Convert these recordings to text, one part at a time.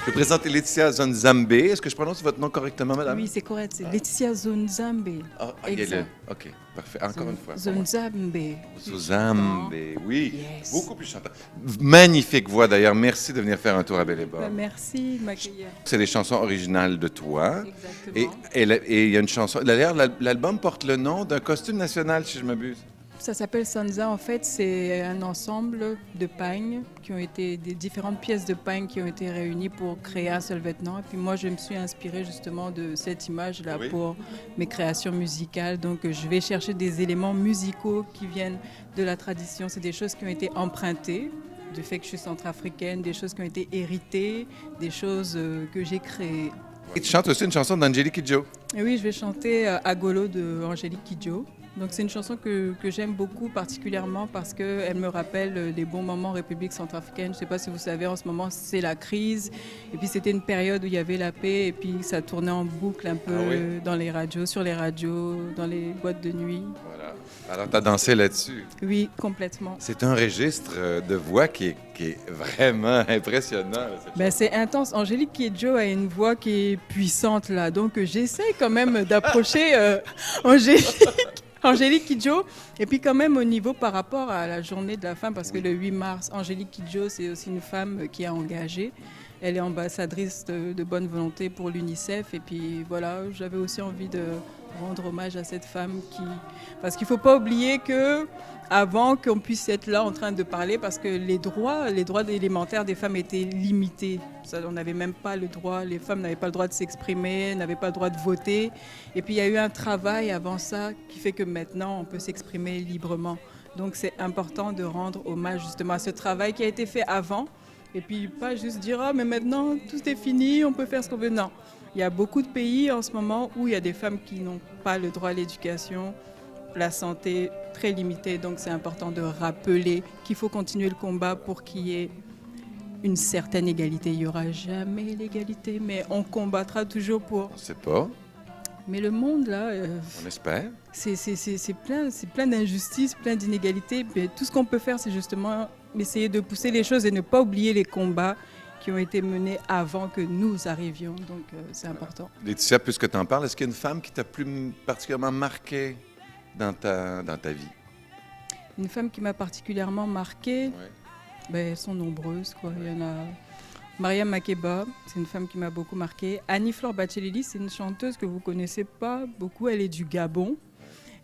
Je présente Laetitia Zonzambe. Est-ce que je prononce votre nom correctement, madame? Oui, c'est correct. C'est Laetitia Zonzambe. Ah, Exact. OK, parfait. Encore une fois. Zonzambe. Zonzambe, oui. Yes. Beaucoup plus chantant. Magnifique voix, d'ailleurs. Merci de venir faire un tour à Belle-et-Bob. Merci de m'accueillir. C'est des chansons originales de toi. Exactement. Et il y a une chanson... D'ailleurs, l'album porte le nom d'un costume national, si je m'abuse. Ça s'appelle Sansa. En fait, c'est un ensemble de pagnes qui ont été des différentes pièces de pagnes qui ont été réunies pour créer un seul vêtement. Et puis moi, je me suis inspirée justement de cette image-là pour mes créations musicales. Donc, je vais chercher des éléments musicaux qui viennent de la tradition. C'est des choses qui ont été empruntées du fait que je suis centrafricaine, des choses qui ont été héritées, des choses que j'ai créées. Et tu chantes aussi une chanson d'Angélique Kidjo. Et oui, je vais chanter Agolo de Angélique Kidjo. Donc c'est une chanson que j'aime beaucoup particulièrement parce qu'elle me rappelle les bons moments en République centrafricaine. Je ne sais pas si vous savez, en ce moment c'est la crise. Et puis c'était une période où il y avait la paix et puis ça tournait en boucle un peu dans les radios, sur les radios, dans les boîtes de nuit. Voilà. Alors tu as dansé là-dessus. Oui, complètement. C'est un registre de voix qui est vraiment impressionnant. Ben, c'est intense. Angélique Kidjo a une voix qui est puissante là. Donc j'essaie quand même d'approcher Angélique Kidjo, et puis quand même au niveau par rapport à la journée de la femme, parce que le 8 mars, Angélique Kidjo, c'est aussi une femme qui est engagée. Elle est ambassadrice de bonne volonté pour l'UNICEF, et puis voilà, j'avais aussi envie de rendre hommage à cette femme parce qu'il ne faut pas oublier que avant qu'on puisse être là en train de parler, parce que les droits élémentaires des femmes étaient limités. Ça, on n'avait même pas le droit, les femmes n'avaient pas le droit de s'exprimer, n'avaient pas le droit de voter. Et puis il y a eu un travail avant ça qui fait que maintenant on peut s'exprimer librement. Donc c'est important de rendre hommage justement à ce travail qui a été fait avant. Et puis pas juste dire « Ah, mais maintenant tout est fini, on peut faire ce qu'on veut ». Non, il y a beaucoup de pays en ce moment où il y a des femmes qui n'ont pas le droit à l'éducation, la santé très limitée. Donc c'est important de rappeler qu'il faut continuer le combat pour qu'il y ait une certaine égalité. Il n'y aura jamais l'égalité, mais on combattra toujours pour... On ne sait pas. Mais le monde, là... on espère. C'est plein d'injustices, plein d'inégalités. Mais tout ce qu'on peut faire, c'est justement essayer de pousser les choses et ne pas oublier les combats qui ont été menés avant que nous arrivions. Donc c'est important. Laetitia, puisque tu en parles, est-ce qu'il y a une femme qui t'a plus particulièrement marquée dans ta vie? Une femme qui m'a particulièrement marquée, ben, elles sont nombreuses, quoi. Il y en a Mariam Makeba, c'est une femme qui m'a beaucoup marquée. Annie-Fleur Bachelili, c'est une chanteuse que vous ne connaissez pas beaucoup, elle est du Gabon.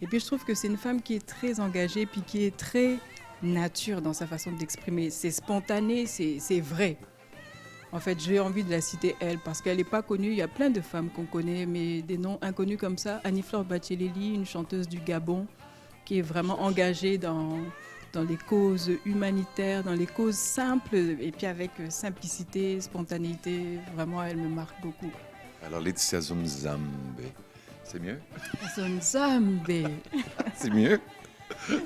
Et puis je trouve que c'est une femme qui est très engagée, puis qui est très nature dans sa façon d'exprimer. C'est spontané, c'est vrai. En fait, j'ai envie de la citer, elle, parce qu'elle n'est pas connue. Il y a plein de femmes qu'on connaît, mais des noms inconnus comme ça. Annie-Fleur Bachelili, une chanteuse du Gabon, qui est vraiment engagée dans les causes humanitaires, dans les causes simples, et puis avec simplicité, spontanéité. Vraiment, elle me marque beaucoup. Alors, Laetitia Zonzambe, c'est mieux? Zonzambe. C'est mieux?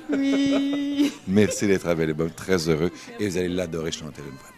Oui. Merci d'être à Belle-et-Bob, très heureux. Merci. Et vous allez l'adorer chanter une fois.